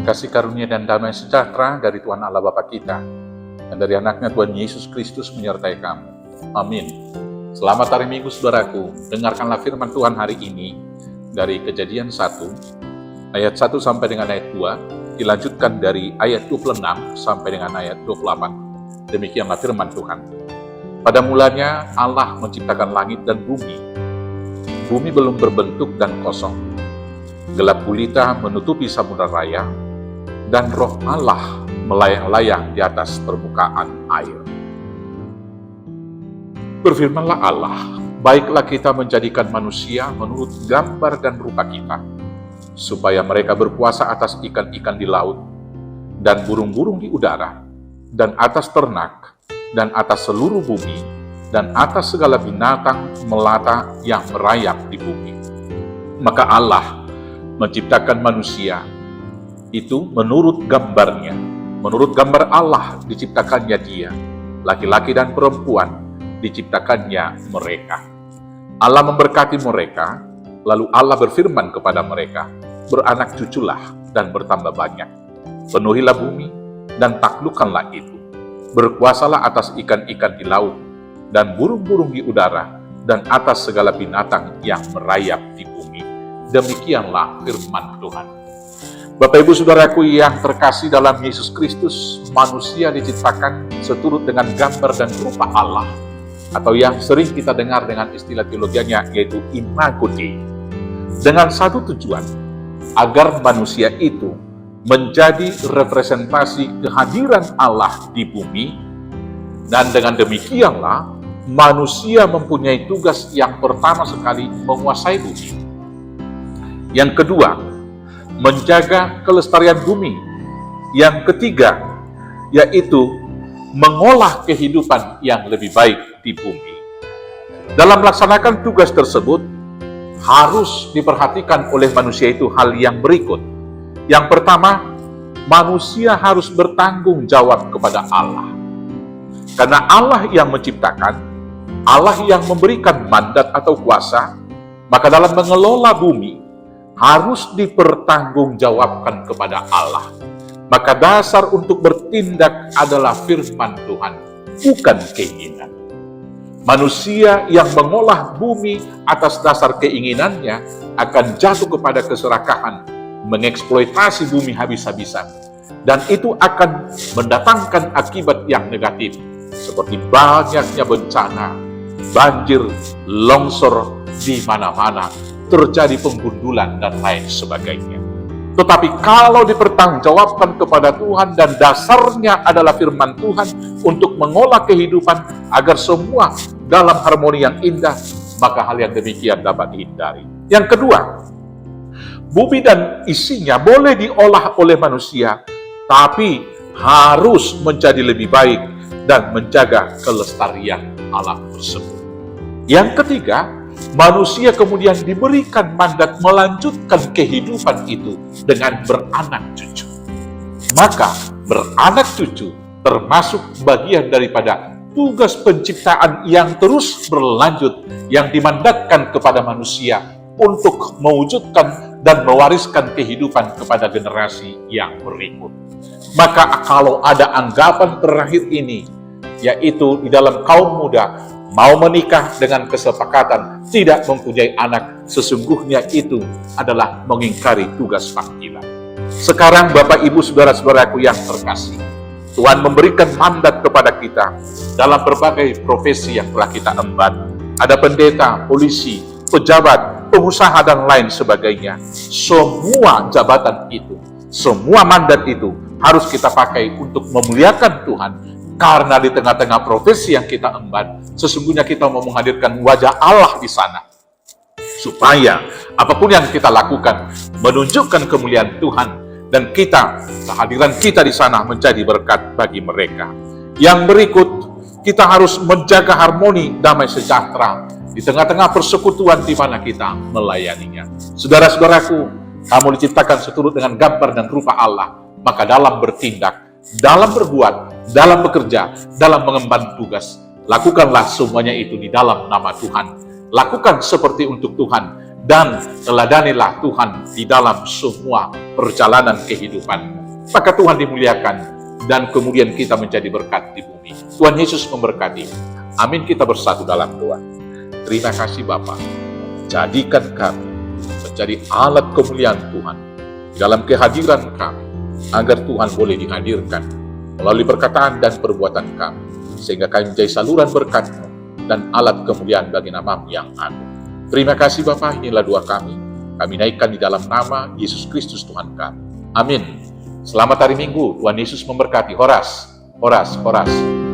kasih karunia dan damai sejahtera dari Tuhan Allah Bapa kita dan dari anaknya Tuhan Yesus Kristus menyertai kamu. Amin. Selamat hari Minggu saudaraku. Dengarkanlah firman Tuhan hari ini dari Kejadian 1 ayat 1 sampai dengan ayat 2, dilanjutkan dari ayat 26 sampai dengan ayat 28. Demikianlah firman Tuhan. Pada mulanya Allah menciptakan langit dan bumi. Bumi belum berbentuk dan kosong. Gelap gulita menutupi samudera raya, dan roh Allah melayang-layang di atas permukaan air. Berfirmanlah Allah, baiklah kita menjadikan manusia menurut gambar dan rupa kita, supaya mereka berkuasa atas ikan-ikan di laut, dan burung-burung di udara, dan atas ternak, dan atas seluruh bumi, dan atas segala binatang melata yang merayap di bumi. Maka Allah menciptakan manusia itu menurut gambarnya. Menurut gambar Allah diciptakannya dia, laki-laki dan perempuan diciptakannya mereka. Allah memberkati mereka, lalu Allah berfirman kepada mereka, beranak cuculah dan bertambah banyak. Penuhilah bumi dan taklukkanlah itu. Berkuasalah atas ikan-ikan di laut dan burung-burung di udara dan atas segala binatang yang merayap di bumi. Demikianlah firman Tuhan. Bapak Ibu Saudaraku yang terkasih dalam Yesus Kristus, manusia diciptakan seturut dengan gambar dan rupa Allah, atau yang sering kita dengar dengan istilah teologianya yaitu imago Dei, dengan satu tujuan, agar manusia itu menjadi representasi kehadiran Allah di bumi, dan dengan demikianlah manusia mempunyai tugas yang pertama sekali menguasai bumi. Yang kedua, menjaga kelestarian bumi. Yang ketiga, yaitu mengolah kehidupan yang lebih baik di bumi. Dalam melaksanakan tugas tersebut, harus diperhatikan oleh manusia itu hal yang berikut. Yang pertama, manusia harus bertanggung jawab kepada Allah. Karena Allah yang menciptakan, Allah yang memberikan mandat atau kuasa, maka dalam mengelola bumi, harus dipertanggungjawabkan kepada Allah. Maka dasar untuk bertindak adalah firman Tuhan, bukan keinginan. Manusia yang mengolah bumi atas dasar keinginannya akan jatuh kepada keserakahan, mengeksploitasi bumi habis-habisan. Dan itu akan mendatangkan akibat yang negatif, seperti banyaknya bencana, banjir, longsor di mana-mana, terjadi penggundulan dan lain sebagainya. Tetapi kalau dipertanggungjawabkan kepada Tuhan dan dasarnya adalah firman Tuhan untuk mengolah kehidupan agar semua dalam harmoni yang indah, maka hal yang demikian dapat dihindari. Yang kedua, bumi dan isinya boleh diolah oleh manusia, tapi harus menjadi lebih baik dan menjaga kelestarian alam tersebut. Yang ketiga, manusia kemudian diberikan mandat melanjutkan kehidupan itu dengan beranak cucu. Maka beranak cucu termasuk bagian daripada tugas penciptaan yang terus berlanjut yang dimandatkan kepada manusia untuk mewujudkan dan mewariskan kehidupan kepada generasi yang berikut. Maka kalau ada anggapan terakhir ini, yaitu di dalam kaum muda, mau menikah dengan kesepakatan tidak mempunyai anak, sesungguhnya itu adalah mengingkari tugas panggilan. Sekarang Bapak Ibu Saudara-saudaraku yang terkasih, Tuhan memberikan mandat kepada kita dalam berbagai profesi yang telah kita emban. Ada pendeta, polisi, pejabat, pengusaha dan lain sebagainya. Semua jabatan itu, semua mandat itu harus kita pakai untuk memuliakan Tuhan. Karena di tengah-tengah profesi yang kita emban, sesungguhnya kita mau menghadirkan wajah Allah di sana. Supaya apapun yang kita lakukan, menunjukkan kemuliaan Tuhan, dan kehadiran kita di sana menjadi berkat bagi mereka. Yang berikut, kita harus menjaga harmoni damai sejahtera di tengah-tengah persekutuan di mana kita melayaninya. Saudara-saudaraku, kamu diciptakan seturut dengan gambar dan rupa Allah, maka dalam bertindak, dalam berbuat, dalam bekerja, dalam mengemban tugas, lakukanlah semuanya itu di dalam nama Tuhan. Lakukan seperti untuk Tuhan, dan teladanilah Tuhan di dalam semua perjalanan kehidupan. maka Tuhan dimuliakan dan kemudian kita menjadi berkat di bumi. Tuhan Yesus memberkati. Amin. Kita bersatu dalam doa. Terima kasih Bapa, jadikan kami menjadi alat kemuliaan Tuhan dalam kehadiran kami, agar Tuhan boleh dihadirkan melalui perkataan dan perbuatan kami, sehingga kami menjadi saluran berkat-Mu dan alat kemuliaan bagi nama-Mu yang agung. Terima kasih Bapa, inilah doa kami naikkan di dalam nama Yesus Kristus Tuhan kami. Amin. Selamat hari Minggu, Tuhan Yesus memberkati. Horas, horas, horas.